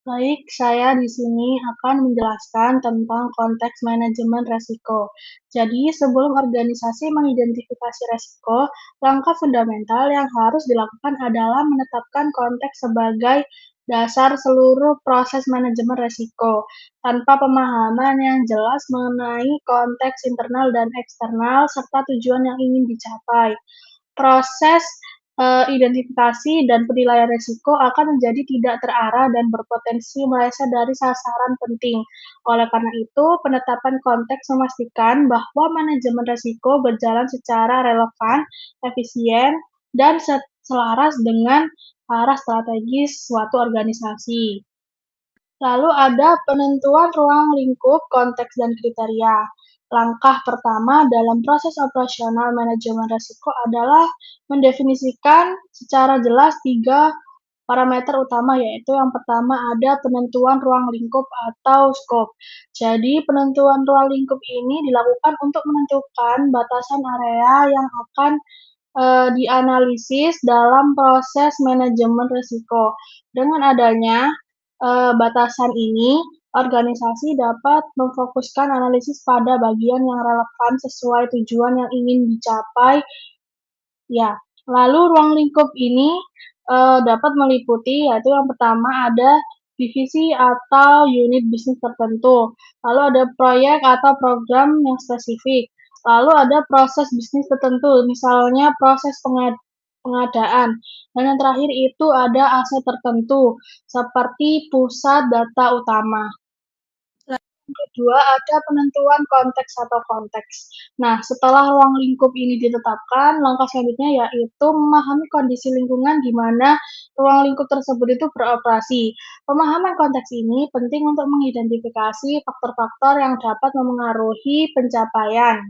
Baik, saya di sini akan menjelaskan tentang konteks manajemen resiko. Jadi, sebelum organisasi mengidentifikasi resiko, langkah fundamental yang harus dilakukan adalah menetapkan konteks sebagai dasar seluruh proses manajemen resiko. Tanpa pemahaman yang jelas mengenai konteks internal dan eksternal serta tujuan yang ingin dicapai, proses identifikasi dan penilaian risiko akan menjadi tidak terarah dan berpotensi meleset dari sasaran penting. Oleh karena itu, penetapan konteks memastikan bahwa manajemen risiko berjalan secara relevan, efisien, dan selaras dengan arah strategis suatu organisasi. Lalu ada penentuan ruang lingkup, konteks, dan kriteria. Langkah pertama dalam proses operasional manajemen risiko adalah mendefinisikan secara jelas 3 parameter utama, yaitu yang pertama ada penentuan ruang lingkup atau scope. Jadi, penentuan ruang lingkup ini dilakukan untuk menentukan batasan area yang akan dianalisis dalam proses manajemen risiko. Dengan adanya batasan ini, organisasi dapat memfokuskan analisis pada bagian yang relevan sesuai tujuan yang ingin dicapai. Ya, lalu ruang lingkup ini dapat meliputi, yaitu yang pertama ada divisi atau unit bisnis tertentu, lalu ada proyek atau program yang spesifik, lalu ada proses bisnis tertentu, misalnya proses pengadaan, dan yang terakhir itu ada aset tertentu, seperti pusat data utama. Kedua, ada penentuan konteks atau konteks. Nah, setelah ruang lingkup ini ditetapkan, langkah selanjutnya yaitu memahami kondisi lingkungan di mana ruang lingkup tersebut itu beroperasi. Pemahaman konteks ini penting untuk mengidentifikasi faktor-faktor yang dapat memengaruhi pencapaian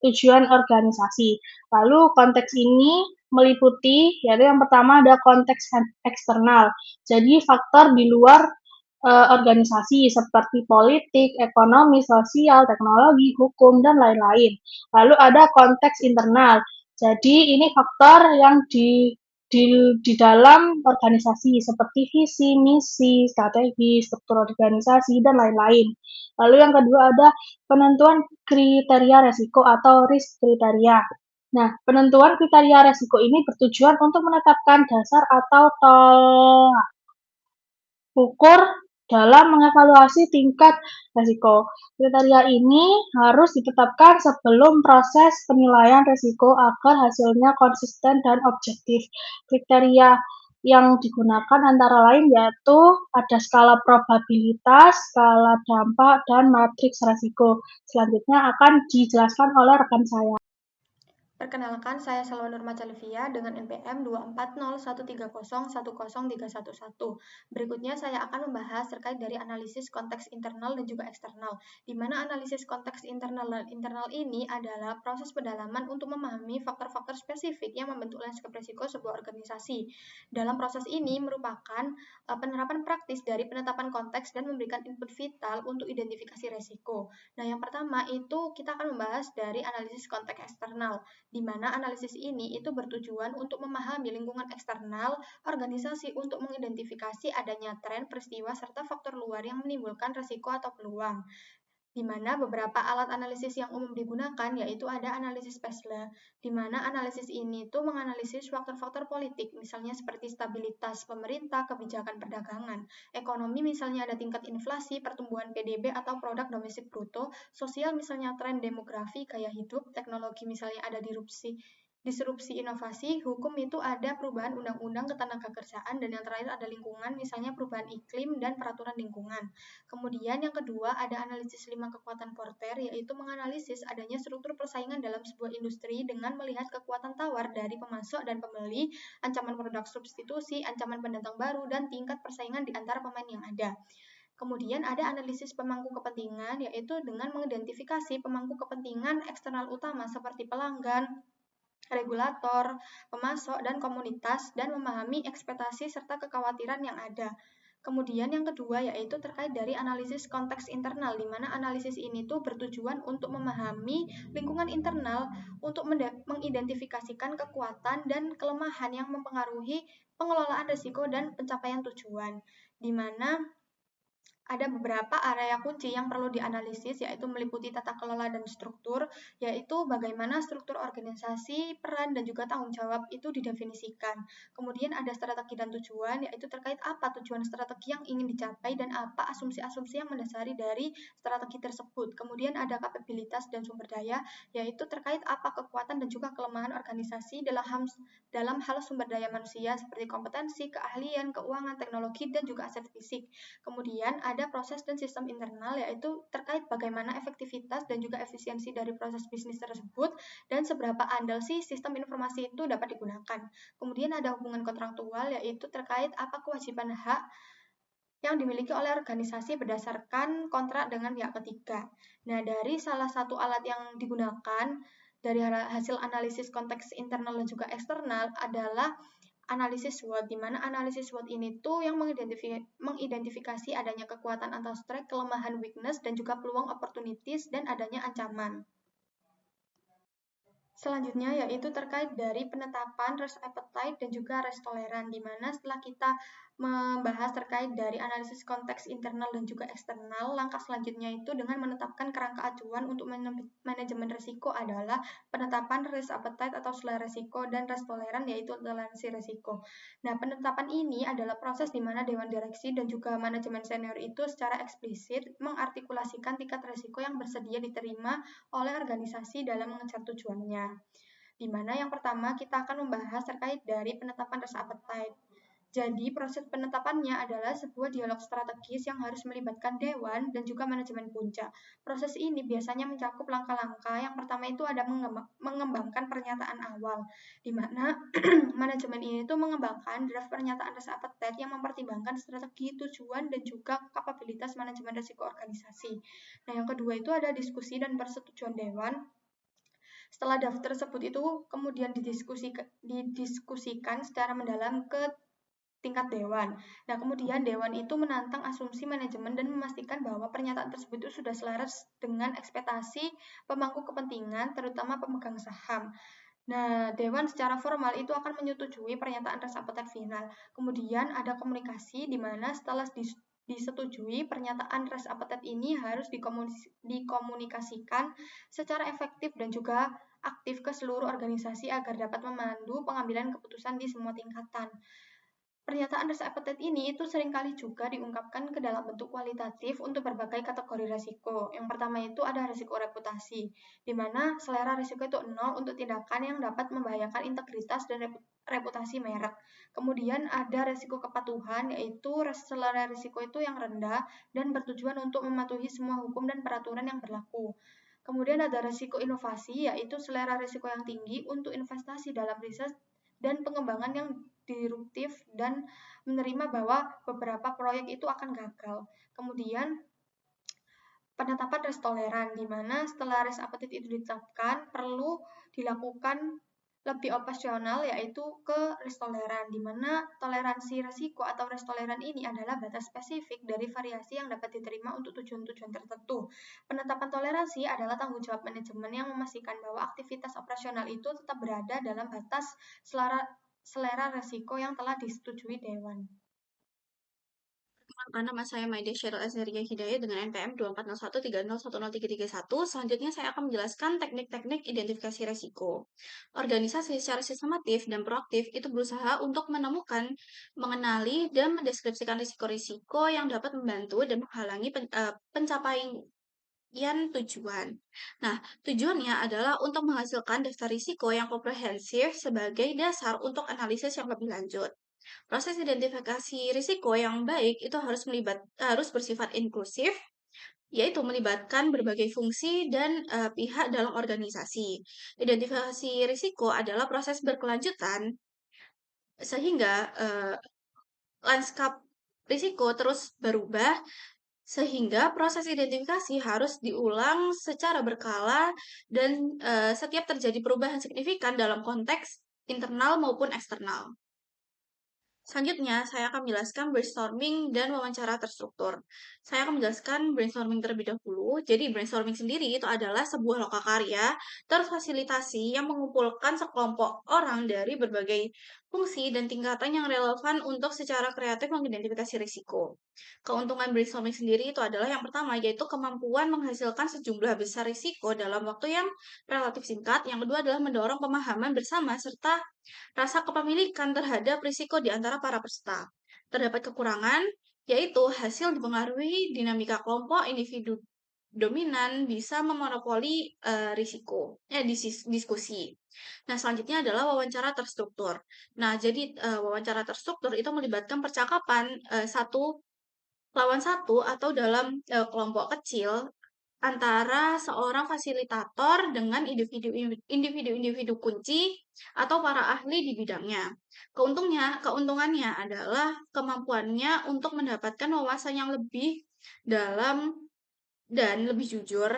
tujuan organisasi. Lalu konteks ini meliputi, yaitu yang pertama ada konteks eksternal. Jadi faktor di luar organisasi seperti politik, ekonomi, sosial, teknologi, hukum, dan lain-lain. Lalu ada konteks internal. Jadi ini faktor yang di dalam organisasi seperti visi, misi, strategi, struktur organisasi, dan lain-lain. Lalu yang kedua ada penentuan kriteria resiko atau risk kriteria. Nah, penentuan kriteria resiko ini bertujuan untuk menetapkan dasar atau tolak ukur dalam mengevaluasi tingkat risiko. Kriteria ini harus ditetapkan sebelum proses penilaian risiko agar hasilnya konsisten dan objektif. Kriteria yang digunakan antara lain yaitu ada skala probabilitas, skala dampak, dan matriks risiko. Selanjutnya akan dijelaskan oleh rekan saya. Perkenalkan, saya Salwa Nurmaca Livia dengan NPM 24013010311. Berikutnya saya akan membahas terkait dari analisis konteks internal dan juga eksternal, di mana analisis konteks internal dan internal ini adalah proses pendalaman untuk memahami faktor-faktor spesifik yang membentuk lanskap risiko sebuah organisasi. Dalam proses ini merupakan penerapan praktis dari penetapan konteks dan memberikan input vital untuk identifikasi risiko. Nah, yang pertama itu kita akan membahas dari analisis konteks eksternal, di mana analisis ini itu bertujuan untuk memahami lingkungan eksternal organisasi untuk mengidentifikasi adanya tren, peristiwa, serta faktor luar yang menimbulkan risiko atau peluang. Di mana beberapa alat analisis yang umum digunakan yaitu ada analisis PESLE, di mana analisis ini itu menganalisis faktor-faktor politik, misalnya seperti stabilitas pemerintah, kebijakan perdagangan, ekonomi misalnya ada tingkat inflasi, pertumbuhan PDB atau produk domestik bruto, sosial misalnya tren demografi, gaya hidup, teknologi misalnya ada disrupsi inovasi, hukum itu ada perubahan undang-undang ketenagakerjaan, dan yang terakhir ada lingkungan, misalnya perubahan iklim dan peraturan lingkungan. Kemudian yang kedua ada analisis 5 kekuatan Porter, yaitu menganalisis adanya struktur persaingan dalam sebuah industri dengan melihat kekuatan tawar dari pemasok dan pembeli, ancaman produk substitusi, ancaman pendatang baru, dan tingkat persaingan di antara pemain yang ada. Kemudian ada analisis pemangku kepentingan, yaitu dengan mengidentifikasi pemangku kepentingan eksternal utama seperti pelanggan, regulator, pemasok, dan komunitas, dan memahami ekspektasi serta kekhawatiran yang ada. Kemudian yang kedua yaitu terkait dari analisis konteks internal, di mana analisis ini tuh bertujuan untuk memahami lingkungan internal untuk mengidentifikasikan kekuatan dan kelemahan yang mempengaruhi pengelolaan risiko dan pencapaian tujuan, di mana ada beberapa area kunci yang perlu dianalisis, yaitu meliputi tata kelola dan struktur, yaitu bagaimana struktur organisasi, peran, dan juga tanggung jawab itu didefinisikan. Kemudian ada strategi dan tujuan, yaitu terkait apa tujuan strategi yang ingin dicapai dan apa asumsi-asumsi yang mendasari dari strategi tersebut. Kemudian ada kapabilitas dan sumber daya, yaitu terkait apa kekuatan dan juga kelemahan organisasi dalam hal sumber daya manusia seperti kompetensi, keahlian, keuangan, teknologi, dan juga aset fisik. Kemudian ada proses dan sistem internal, yaitu terkait bagaimana efektivitas dan juga efisiensi dari proses bisnis tersebut dan seberapa andal sih sistem informasi itu dapat digunakan. Kemudian ada hubungan kontraktual, yaitu terkait apa kewajiban hak yang dimiliki oleh organisasi berdasarkan kontrak dengan pihak ketiga. Nah, dari salah satu alat yang digunakan dari hasil analisis konteks internal dan juga eksternal adalah analisis SWOT, di mana analisis SWOT ini tuh yang mengidentifikasi adanya kekuatan atau strength, kelemahan weakness, dan juga peluang opportunities, dan adanya ancaman. Selanjutnya yaitu terkait dari penetapan risk appetite dan juga risk tolerance, di mana setelah kita membahas terkait dari analisis konteks internal dan juga eksternal, langkah selanjutnya itu dengan menetapkan kerangka acuan untuk manajemen risiko adalah penetapan risk appetite atau selera risiko dan risk tolerance, yaitu toleransi risiko. Nah, penetapan ini adalah proses di mana Dewan Direksi dan juga manajemen senior itu secara eksplisit mengartikulasikan tingkat risiko yang bersedia diterima oleh organisasi dalam mengejar tujuannya. Di mana yang pertama kita akan membahas terkait dari penetapan risk appetite. Jadi, proses penetapannya adalah sebuah dialog strategis yang harus melibatkan dewan dan juga manajemen puncak. Proses ini biasanya mencakup langkah-langkah. Yang pertama itu ada mengembangkan pernyataan awal, di mana manajemen ini itu mengembangkan draft pernyataan risk appetite yang mempertimbangkan strategi, tujuan, dan juga kapabilitas manajemen risiko organisasi. Nah, yang kedua itu ada diskusi dan persetujuan dewan. Setelah draft tersebut itu kemudian didiskusikan secara mendalam ke tingkat dewan. Nah, kemudian dewan itu menantang asumsi manajemen dan memastikan bahwa pernyataan tersebut itu sudah selaras dengan ekspektasi pemangku kepentingan, terutama pemegang saham. Nah, dewan secara formal itu akan menyetujui pernyataan risk appetite final. Kemudian ada komunikasi di mana setelah disetujui, pernyataan risk appetite ini harus dikomunikasikan secara efektif dan juga aktif ke seluruh organisasi agar dapat memandu pengambilan keputusan di semua tingkatan. Pernyataan risk appetite ini itu seringkali juga diungkapkan ke dalam bentuk kualitatif untuk berbagai kategori risiko. Yang pertama itu ada risiko reputasi, di mana selera risiko itu 0 untuk tindakan yang dapat membahayakan integritas dan reputasi merek. Kemudian ada risiko kepatuhan, yaitu selera risiko itu yang rendah dan bertujuan untuk mematuhi semua hukum dan peraturan yang berlaku. Kemudian ada risiko inovasi, yaitu selera risiko yang tinggi untuk investasi dalam riset dan pengembangan yang disruptif dan menerima bahwa beberapa proyek itu akan gagal. Kemudian penetapan risk toleran, di mana setelah risk appetite itu ditetapkan perlu dilakukan lebih operasional, yaitu ke risk toleran, di mana toleransi risiko atau risk toleran ini adalah batas spesifik dari variasi yang dapat diterima untuk tujuan-tujuan tertentu. Penetapan toleransi adalah tanggung jawab manajemen yang memastikan bahwa aktivitas operasional itu tetap berada dalam batas selera risiko yang telah disetujui dewan. Nama saya Maida Sheryl Azharia Hidayat dengan NPM 240130101331. Selanjutnya saya akan menjelaskan teknik-teknik identifikasi resiko. Organisasi secara sistematif dan proaktif itu berusaha untuk menemukan, mengenali, dan mendeskripsikan risiko-risiko yang dapat membantu dan menghalangi pencapaian tujuan. Nah, tujuannya adalah untuk menghasilkan daftar risiko yang komprehensif sebagai dasar untuk analisis yang lebih lanjut. Proses identifikasi risiko yang baik itu harus bersifat inklusif, yaitu melibatkan berbagai fungsi dan pihak dalam organisasi. Identifikasi risiko adalah proses berkelanjutan sehingga lanskap risiko terus berubah sehingga proses identifikasi harus diulang secara berkala dan setiap terjadi perubahan signifikan dalam konteks internal maupun eksternal. Selanjutnya, saya akan menjelaskan brainstorming dan wawancara terstruktur. Saya akan menjelaskan brainstorming terlebih dahulu. Jadi, brainstorming sendiri itu adalah sebuah lokakarya terfasilitasi yang mengumpulkan sekelompok orang dari berbagai fungsi, dan tingkatan yang relevan untuk secara kreatif mengidentifikasi risiko. Keuntungan brainstorming sendiri itu adalah yang pertama, yaitu kemampuan menghasilkan sejumlah besar risiko dalam waktu yang relatif singkat. Yang kedua adalah mendorong pemahaman bersama serta rasa kepemilikan terhadap risiko di antara para peserta. Terdapat kekurangan, yaitu hasil dipengaruhi dinamika kelompok, individu dominan bisa memonopoli diskusi. Nah, selanjutnya adalah wawancara terstruktur. Nah, jadi wawancara terstruktur itu melibatkan percakapan satu lawan satu atau dalam kelompok kecil antara seorang fasilitator dengan individu-individu kunci atau para ahli di bidangnya. Keuntungannya adalah kemampuannya untuk mendapatkan wawasan yang lebih dalam dan lebih jujur.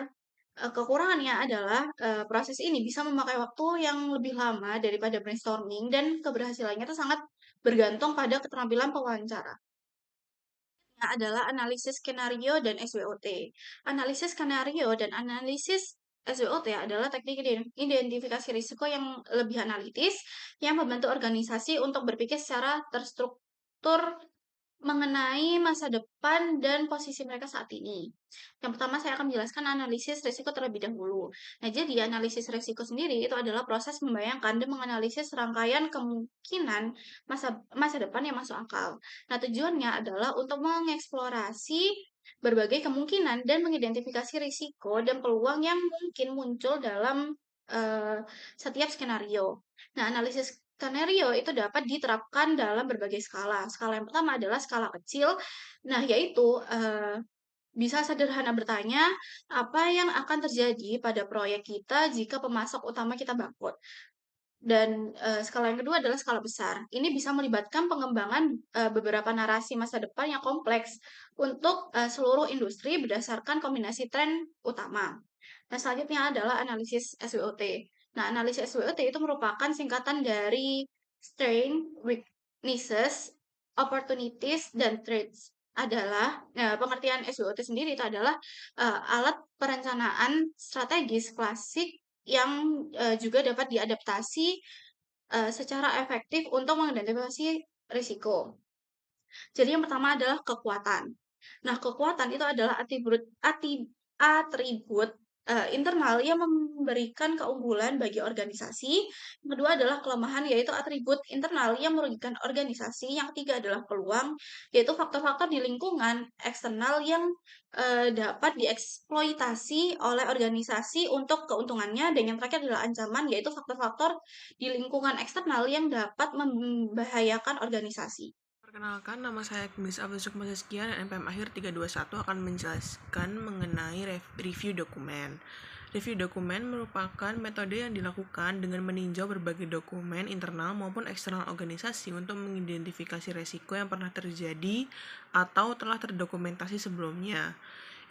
Kekurangannya adalah proses ini bisa memakai waktu yang lebih lama daripada brainstorming dan keberhasilannya itu sangat bergantung pada keterampilan pewawancara. Adalah analisis skenario dan SWOT. Analisis skenario dan analisis SWOT adalah teknik identifikasi risiko yang lebih analitis yang membantu organisasi untuk berpikir secara terstruktur mengenai masa depan dan posisi mereka saat ini. Yang pertama, saya akan menjelaskan analisis risiko terlebih dahulu. Nah, jadi analisis risiko sendiri itu adalah proses membayangkan dan menganalisis rangkaian kemungkinan masa depan yang masuk akal. Nah, tujuannya adalah untuk mengeksplorasi berbagai kemungkinan dan mengidentifikasi risiko dan peluang yang mungkin muncul dalam setiap skenario. Nah, analisis skenario itu dapat diterapkan dalam berbagai skala. Skala yang pertama adalah skala kecil. Nah, yaitu bisa sederhana bertanya, apa yang akan terjadi pada proyek kita jika pemasok utama kita bangkrut? Dan skala yang kedua adalah skala besar. Ini bisa melibatkan pengembangan beberapa narasi masa depan yang kompleks untuk seluruh industri berdasarkan kombinasi tren utama. Nah, selanjutnya adalah analisis SWOT. Nah, analisis SWOT itu merupakan singkatan dari Strengths, Weaknesses, Opportunities, dan Threats. Pengertian SWOT sendiri itu adalah alat perencanaan strategis klasik yang juga dapat diadaptasi secara efektif untuk mengidentifikasi risiko. Jadi yang pertama adalah kekuatan. Nah, kekuatan itu adalah atribut internal yang memberikan keunggulan bagi organisasi. Yang kedua adalah kelemahan, yaitu atribut internal yang merugikan organisasi. Yang ketiga adalah peluang, yaitu faktor-faktor di lingkungan eksternal yang dapat dieksploitasi oleh organisasi untuk keuntungannya. Dan yang terakhir adalah ancaman, yaitu faktor-faktor di lingkungan eksternal yang dapat membahayakan organisasi. Perkenalkan, nama saya Agnes Abdul Sukma Saskia dan NPM akhir 321 akan menjelaskan mengenai review dokumen. Review dokumen merupakan metode yang dilakukan dengan meninjau berbagai dokumen internal maupun eksternal organisasi untuk mengidentifikasi resiko yang pernah terjadi atau telah terdokumentasi sebelumnya.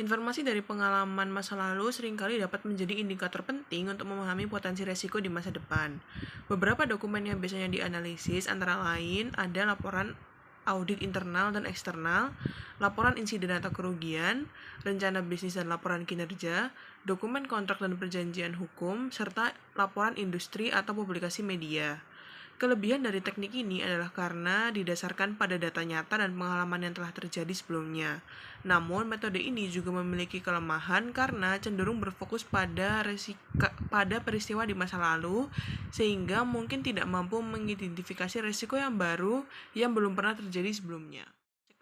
Informasi dari pengalaman masa lalu seringkali dapat menjadi indikator penting untuk memahami potensi resiko di masa depan. Beberapa dokumen yang biasanya dianalisis antara lain ada laporan audit internal dan eksternal, laporan insiden atau kerugian, rencana bisnis dan laporan kinerja, dokumen kontrak dan perjanjian hukum, serta laporan industri atau publikasi media. Kelebihan dari teknik ini adalah karena didasarkan pada data nyata dan pengalaman yang telah terjadi sebelumnya. Namun, metode ini juga memiliki kelemahan karena cenderung berfokus pada peristiwa di masa lalu, sehingga mungkin tidak mampu mengidentifikasi risiko yang baru yang belum pernah terjadi sebelumnya.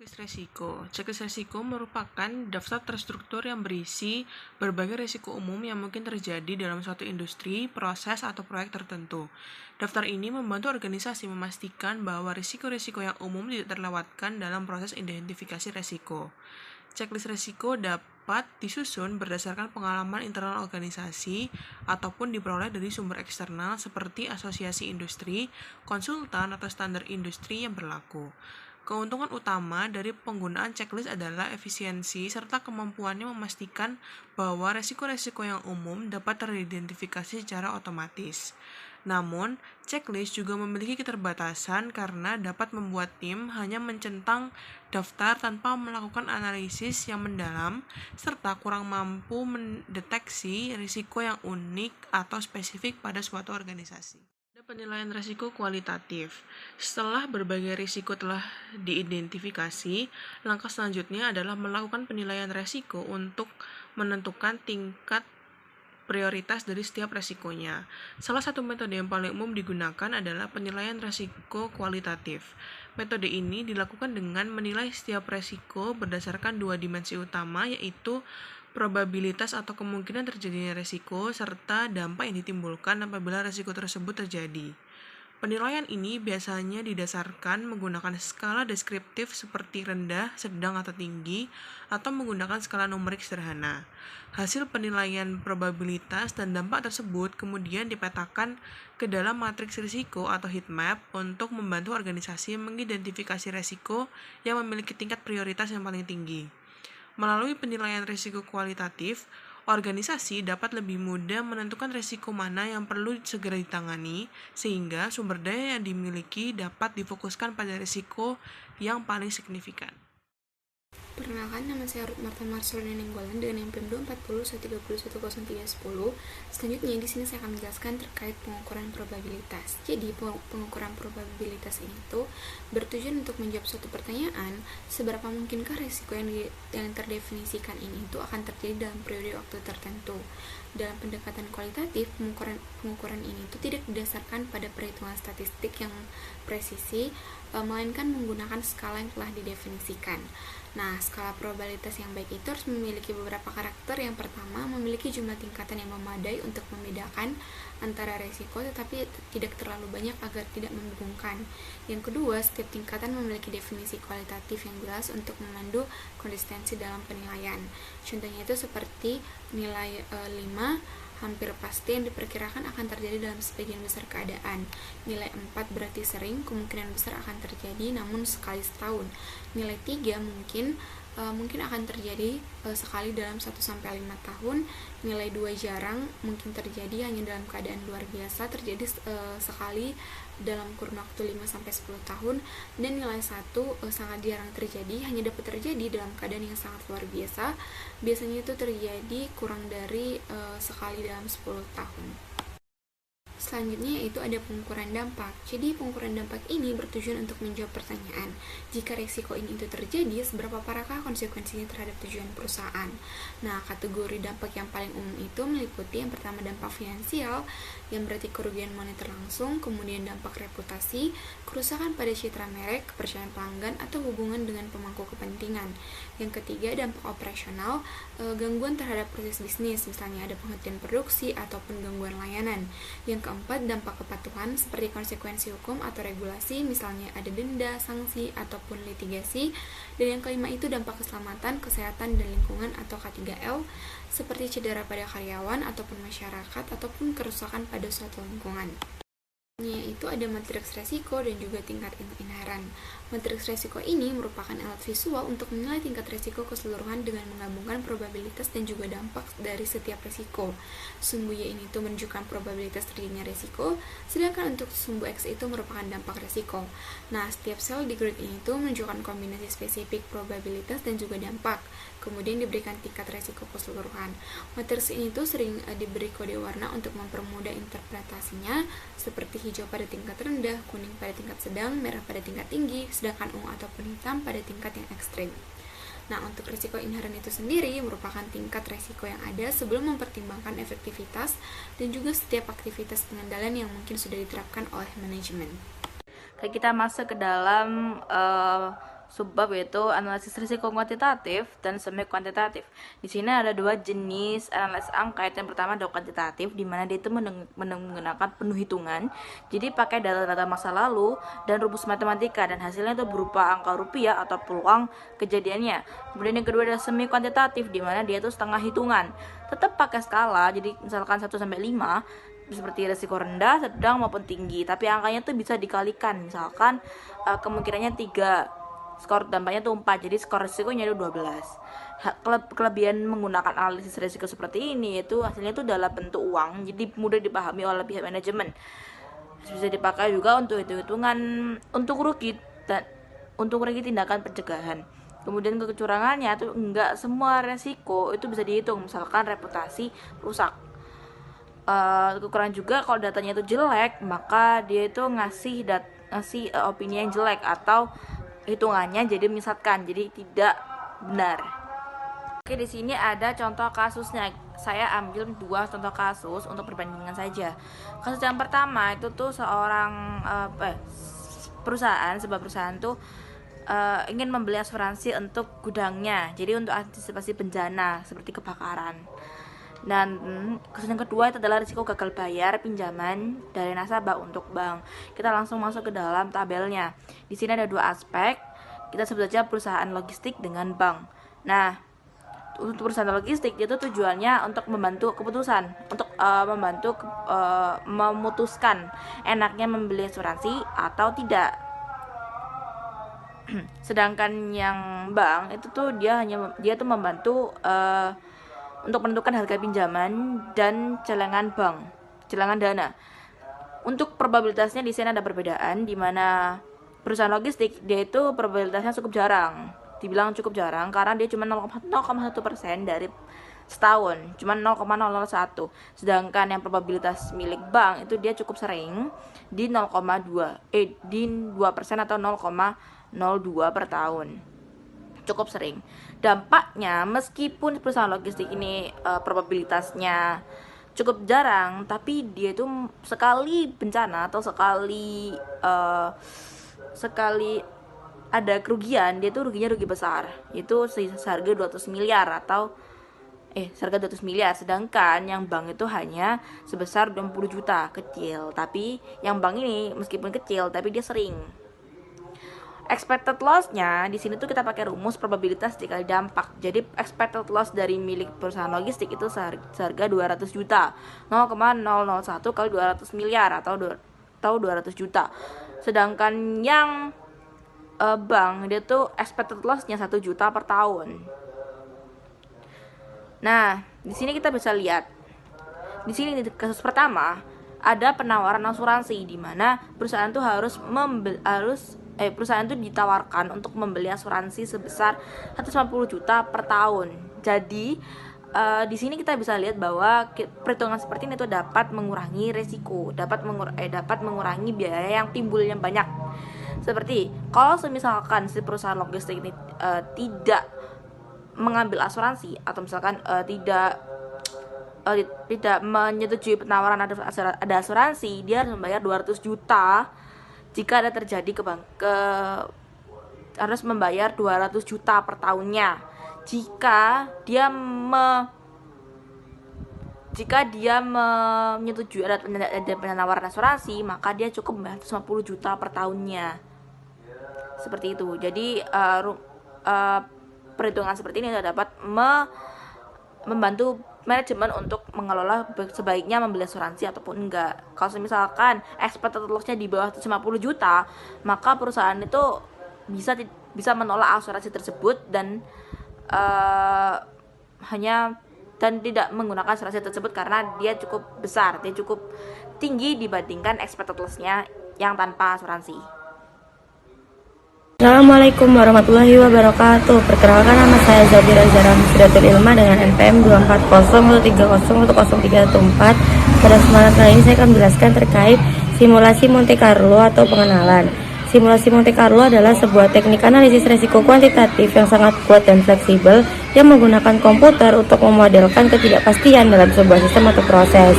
Checklist resiko. Checklist resiko merupakan daftar terstruktur yang berisi berbagai risiko umum yang mungkin terjadi dalam suatu industri, proses, atau proyek tertentu. Daftar ini membantu organisasi memastikan bahwa risiko-risiko yang umum tidak terlewatkan dalam proses identifikasi risiko. Checklist risiko dapat disusun berdasarkan pengalaman internal organisasi ataupun diperoleh dari sumber eksternal seperti asosiasi industri, konsultan, atau standar industri yang berlaku. Keuntungan utama dari penggunaan checklist adalah efisiensi serta kemampuannya memastikan bahwa resiko-resiko yang umum dapat teridentifikasi secara otomatis. Namun, checklist juga memiliki keterbatasan karena dapat membuat tim hanya mencentang daftar tanpa melakukan analisis yang mendalam serta kurang mampu mendeteksi risiko yang unik atau spesifik pada suatu organisasi. Penilaian risiko kualitatif. Setelah berbagai risiko telah diidentifikasi, langkah selanjutnya adalah melakukan penilaian risiko untuk menentukan tingkat prioritas dari setiap resikonya. Salah satu metode yang paling umum digunakan adalah penilaian risiko kualitatif. Metode ini dilakukan dengan menilai setiap resiko berdasarkan dua dimensi utama, yaitu probabilitas atau kemungkinan terjadinya resiko, serta dampak yang ditimbulkan apabila resiko tersebut terjadi. Penilaian ini biasanya didasarkan menggunakan skala deskriptif seperti rendah, sedang, atau tinggi, atau menggunakan skala numerik sederhana. Hasil penilaian probabilitas dan dampak tersebut kemudian dipetakan ke dalam matriks risiko atau heat map untuk membantu organisasi mengidentifikasi risiko yang memiliki tingkat prioritas yang paling tinggi. Melalui penilaian risiko kualitatif, organisasi dapat lebih mudah menentukan risiko mana yang perlu segera ditangani, sehingga sumber daya yang dimiliki dapat difokuskan pada risiko yang paling signifikan. Perkenalkan, nama saya Ruth Marta Marcelina Nenggolan dengan NPM 240131110. Selanjutnya di sini saya akan menjelaskan terkait pengukuran probabilitas. Jadi pengukuran probabilitas ini tuh bertujuan untuk menjawab suatu pertanyaan, seberapa mungkinkah risiko yang terdefinisikan ini itu akan terjadi dalam periode waktu tertentu. Dalam pendekatan kualitatif, pengukuran ini itu tidak didasarkan pada perhitungan statistik yang presisi, melainkan menggunakan skala yang telah didefinisikan. Nah, skala probabilitas yang baik itu harus memiliki beberapa karakter. Yang pertama, memiliki jumlah tingkatan yang memadai untuk membedakan antara resiko tetapi tidak terlalu banyak agar tidak membingungkan. Yang kedua, setiap tingkatan memiliki definisi kualitatif yang jelas untuk memandu konsistensi dalam penilaian. Contohnya itu seperti nilai 5 hampir pasti yang diperkirakan akan terjadi dalam sebagian besar keadaan. Nilai 4 berarti sering, kemungkinan besar akan terjadi namun sekali setahun. Nilai 3 mungkin akan terjadi sekali dalam 1-5 tahun. Nilai 2 jarang, mungkin terjadi hanya dalam keadaan luar biasa, terjadi sekali dalam kurun waktu 5-10 tahun. Dan nilai 1 sangat jarang terjadi, hanya dapat terjadi dalam keadaan yang sangat luar biasa. Biasanya itu terjadi kurang dari sekali dalam 10 tahun. Selanjutnya yaitu ada pengukuran dampak. Jadi pengukuran dampak ini bertujuan untuk menjawab pertanyaan, jika risiko ini itu terjadi, seberapa parahkah konsekuensinya terhadap tujuan perusahaan. Nah, kategori dampak yang paling umum itu meliputi yang pertama dampak finansial, yang berarti kerugian moneter langsung, kemudian dampak reputasi, kerusakan pada citra merek, kepercayaan pelanggan, atau hubungan dengan pemangku kepentingan. Yang ketiga dampak operasional, gangguan terhadap proses bisnis, misalnya ada penghentian produksi ataupun gangguan layanan. Yang keempat, dampak kepatuhan seperti konsekuensi hukum atau regulasi, misalnya ada denda, sanksi, ataupun litigasi. Dan yang kelima itu dampak keselamatan, kesehatan, dan lingkungan atau K3L, seperti cedera pada karyawan ataupun masyarakat, ataupun kerusakan pada suatu lingkungan. Yaitu ada matriks resiko dan juga tingkat inheran. Matriks resiko ini merupakan alat visual untuk menilai tingkat resiko keseluruhan dengan menggabungkan probabilitas dan juga dampak dari setiap resiko. Sumbu Y ini tuh menunjukkan probabilitas terjadinya resiko, sedangkan untuk sumbu X itu merupakan dampak resiko. Nah, setiap sel di grid ini tuh menunjukkan kombinasi spesifik probabilitas dan juga dampak. Kemudian diberikan tingkat resiko keseluruhan. Matriks ini tuh sering diberi kode warna untuk mempermudah interpretasinya, seperti hijau pada tingkat rendah, kuning pada tingkat sedang, merah pada tingkat tinggi, sedangkan ungu ataupun hitam pada tingkat yang ekstrim. Nah, untuk risiko inheren itu sendiri merupakan tingkat risiko yang ada sebelum mempertimbangkan efektivitas dan juga setiap aktivitas pengendalian yang mungkin sudah diterapkan oleh manajemen. Kita masuk ke dalam subbab, yaitu analisis risiko kuantitatif dan semi kuantitatif. Di sini ada dua jenis analisis angka. Yang pertama adalah kuantitatif, di mana dia itu menggunakan penuh hitungan. Jadi pakai data-data masa lalu dan rumus matematika, dan hasilnya itu berupa angka rupiah atau peluang kejadiannya. Kemudian yang kedua adalah semi kuantitatif, di mana dia itu setengah hitungan. Tetap pakai skala, jadi misalkan 1-5 seperti risiko rendah, sedang maupun tinggi, tapi angkanya tuh bisa dikalikan. Misalkan kemungkinannya 3, skor dampaknya tuh 4, jadi skor risikonya itu 12. Kelebihan menggunakan analisis risiko seperti ini yaitu hasilnya itu dalam bentuk uang, jadi mudah dipahami oleh pihak manajemen. Bisa dipakai juga untuk hitung-hitungan untuk rugi tindakan pencegahan. Kemudian kecurangannya itu enggak semua resiko itu bisa dihitung, misalkan reputasi rusak. kekurangan juga kalau datanya itu jelek, maka dia itu ngasih opini yang jelek atau hitungannya jadi menyesatkan, jadi tidak benar. Oke, di sini ada contoh kasusnya. Saya ambil 2 contoh kasus untuk perbandingan saja. Kasus yang pertama itu tuh sebuah perusahaan tuh ingin membeli asuransi untuk gudangnya, jadi untuk antisipasi bencana seperti kebakaran. Dan kasus yang kedua itu adalah risiko gagal bayar pinjaman dari nasabah untuk bank. Kita langsung masuk ke dalam tabelnya. Di sini ada 2 aspek. Kita sebut saja perusahaan logistik dengan bank. Nah, untuk perusahaan logistik itu tujuannya untuk membantu keputusan, untuk memutuskan enaknya membeli asuransi atau tidak. Sedangkan yang bank itu tuh dia tuh membantu untuk menentukan harga pinjaman dan celengan dana. Untuk probabilitasnya di sini ada perbedaan, di mana perusahaan logistik dia itu probabilitasnya cukup jarang. Dibilang cukup jarang karena dia cuma 0,1% dari setahun, cuma 0,001. Sedangkan yang probabilitas milik bank itu dia cukup sering di 2% atau 0,02 per tahun. Cukup sering. Dampaknya, meskipun perusahaan logistik ini probabilitasnya cukup jarang, tapi dia itu sekali bencana atau sekali ada kerugian, dia tuh ruginya rugi besar. Itu seharga 200 miliar atau seharga 200 miliar. Sedangkan yang bank itu hanya sebesar 20 juta, kecil. Tapi yang bank ini meskipun kecil, tapi dia sering. Expected loss-nya di sini tuh kita pakai rumus probabilitas dikali dampak. Jadi expected loss dari milik perusahaan logistik itu seharga 200 juta. 0,001 kali 200 miliar atau 200 juta. Sedangkan yang bank dia tuh expected loss-nya 1 juta per tahun. Nah, di sini kita bisa lihat. Di sini di kasus pertama ada penawaran asuransi di mana perusahaan tuh perusahaan itu ditawarkan untuk membeli asuransi sebesar 150 juta per tahun. Jadi di sini kita bisa lihat bahwa perhitungan seperti ini tuh dapat mengurangi resiko, dapat mengurangi biaya yang timbul yang banyak. Seperti kalau misalkan si perusahaan logistik ini tidak mengambil asuransi atau misalkan tidak menyetujui penawaran ada asuransi, dia harus membayar 200 juta. Jika ada terjadi harus membayar 200 juta per tahunnya. Jika dia menyetujui ada penawaran asuransi, maka dia cukup membayar 150 juta per tahunnya. Seperti itu. Jadi perhitungan seperti ini dapat membantu manajemen untuk mengelola sebaiknya membeli asuransi ataupun enggak. Kalau misalkan expected loss-nya di bawah 150 juta, maka perusahaan itu bisa menolak asuransi tersebut dan tidak menggunakan asuransi tersebut karena dia cukup besar, dia cukup tinggi dibandingkan expected loss-nya yang tanpa asuransi. Assalamualaikum warahmatullahi wabarakatuh. Perkenalkan, nama saya Zabira Zara Musdatul Ilma dengan NPM 24013010314. Pada kesempatan kali ini saya akan menjelaskan terkait simulasi Monte Carlo atau pengenalan. Simulasi Monte Carlo adalah sebuah teknik analisis risiko kuantitatif yang sangat kuat dan fleksibel yang menggunakan komputer untuk memodelkan ketidakpastian dalam sebuah sistem atau proses.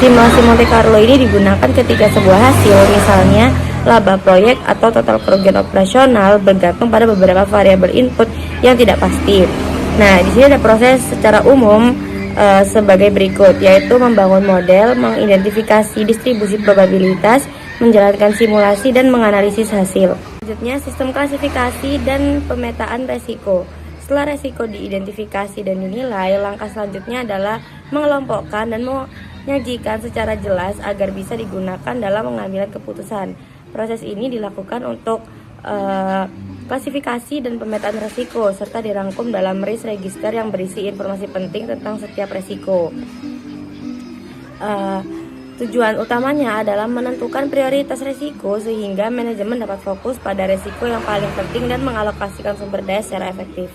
Simulasi Monte Carlo ini digunakan ketika sebuah hasil, misalnya laba proyek atau total kerugian operasional, bergantung pada beberapa variabel input yang tidak pasti. Nah, di sini ada proses secara umum sebagai berikut, yaitu membangun model, mengidentifikasi distribusi probabilitas, menjalankan simulasi, dan menganalisis hasil. Selanjutnya, sistem klasifikasi dan pemetaan resiko. Setelah resiko diidentifikasi dan dinilai, langkah selanjutnya adalah mengelompokkan dan menyajikan secara jelas agar bisa digunakan dalam pengambilan keputusan. Proses ini dilakukan untuk klasifikasi dan pemetaan resiko serta dirangkum dalam risk register yang berisi informasi penting tentang setiap resiko. Tujuan utamanya adalah menentukan prioritas resiko sehingga manajemen dapat fokus pada resiko yang paling penting dan mengalokasikan sumber daya secara efektif.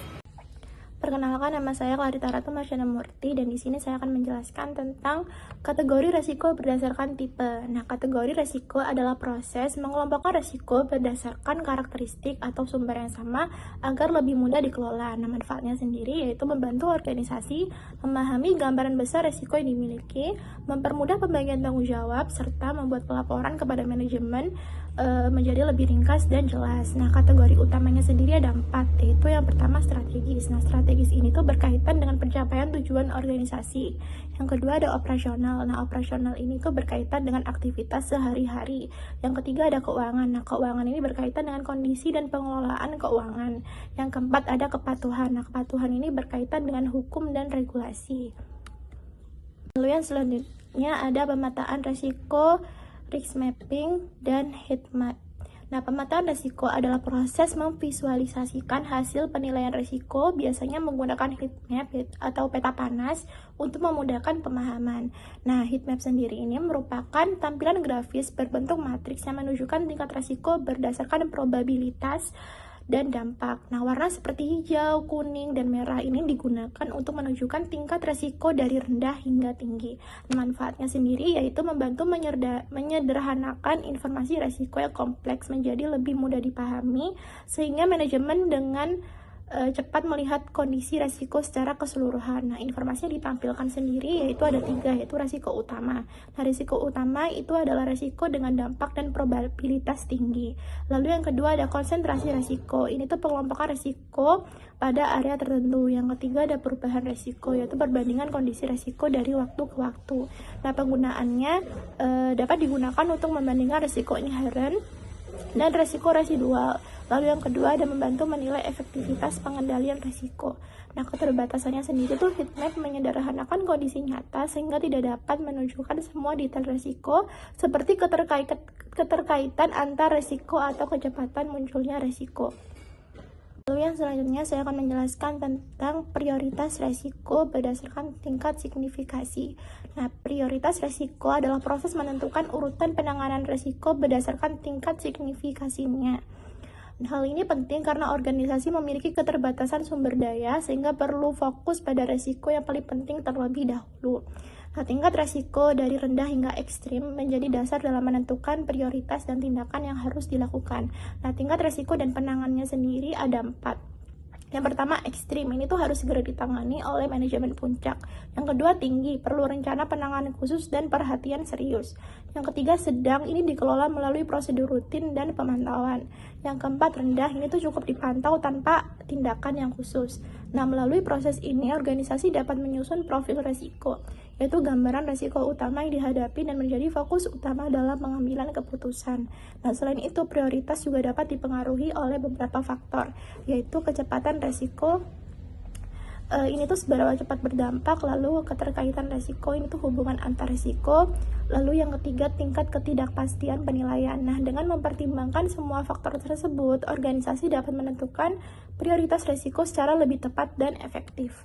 Perkenalkan, nama saya Clarita Ratu Marsyana Murti, dan di sini saya akan menjelaskan tentang kategori resiko berdasarkan tipe. Nah, kategori resiko adalah proses mengelompokkan resiko berdasarkan karakteristik atau sumber yang sama agar lebih mudah dikelola. Nah, manfaatnya sendiri yaitu membantu organisasi memahami gambaran besar resiko yang dimiliki, mempermudah pembagian tanggung jawab, serta membuat pelaporan kepada manajemen menjadi lebih ringkas dan jelas. Nah, kategori utamanya sendiri ada 4, yaitu yang pertama strategis. Nah, strategis ini tuh berkaitan dengan pencapaian tujuan organisasi. Yang kedua ada operasional. Nah, operasional ini tuh berkaitan dengan aktivitas sehari-hari. Yang ketiga ada keuangan. Nah, keuangan ini berkaitan dengan kondisi dan pengelolaan keuangan. Yang keempat ada kepatuhan. Nah, kepatuhan ini berkaitan dengan hukum dan regulasi. Lalu yang selanjutnya ada pemetaan risiko, risk mapping, dan heat map. Nah, pemetaan risiko adalah proses memvisualisasikan hasil penilaian risiko, biasanya menggunakan heat map atau peta panas untuk memudahkan pemahaman. Nah, heat map sendiri ini merupakan tampilan grafis berbentuk matriks yang menunjukkan tingkat risiko berdasarkan probabilitas dan dampak. Nah, warna seperti hijau, kuning, dan merah ini digunakan untuk menunjukkan tingkat resiko dari rendah hingga tinggi. Nah, manfaatnya sendiri yaitu membantu menyederhanakan informasi resiko yang kompleks menjadi lebih mudah dipahami, sehingga manajemen dengan cepat melihat kondisi resiko secara keseluruhan. Nah, informasinya ditampilkan sendiri yaitu ada 3, yaitu resiko utama. Nah, resiko utama itu adalah resiko dengan dampak dan probabilitas tinggi. Lalu yang kedua ada konsentrasi resiko. Ini tuh pengelompokan resiko pada area tertentu. Yang ketiga ada perubahan resiko, yaitu perbandingan kondisi resiko dari waktu ke waktu. Nah, penggunaannya dapat digunakan untuk membandingkan resiko inherent dan resiko residual. Lalu yang kedua ada membantu menilai efektivitas pengendalian risiko. Nah, keterbatasannya sendiri tuh heat map menyederhanakan kondisi nyata sehingga tidak dapat menunjukkan semua detail risiko seperti keterkaitan antar risiko atau kecepatan munculnya risiko. Lalu yang selanjutnya saya akan menjelaskan tentang prioritas risiko berdasarkan tingkat signifikasi. Nah, prioritas risiko adalah proses menentukan urutan penanganan risiko berdasarkan tingkat signifikasinya. Hal ini penting karena organisasi memiliki keterbatasan sumber daya sehingga perlu fokus pada risiko yang paling penting terlebih dahulu. Nah, tingkat risiko dari rendah hingga ekstrim menjadi dasar dalam menentukan prioritas dan tindakan yang harus dilakukan. Nah, tingkat risiko dan penanganannya sendiri ada 4. Yang pertama ekstrim, ini tuh harus segera ditangani oleh manajemen puncak. Yang kedua tinggi, perlu rencana penanganan khusus dan perhatian serius. Yang ketiga sedang, ini dikelola melalui prosedur rutin dan pemantauan. Yang keempat rendah, ini tuh cukup dipantau tanpa tindakan yang khusus. Nah, melalui proses ini organisasi dapat menyusun profil risiko, yaitu gambaran risiko utama yang dihadapi dan menjadi fokus utama dalam pengambilan keputusan. Nah, selain itu prioritas juga dapat dipengaruhi oleh beberapa faktor, yaitu kecepatan risiko, ini tuh seberapa cepat berdampak, lalu keterkaitan risiko, ini tuh hubungan antar risiko, lalu yang ketiga tingkat ketidakpastian penilaian. Nah, dengan mempertimbangkan semua faktor tersebut, organisasi dapat menentukan prioritas risiko secara lebih tepat dan efektif.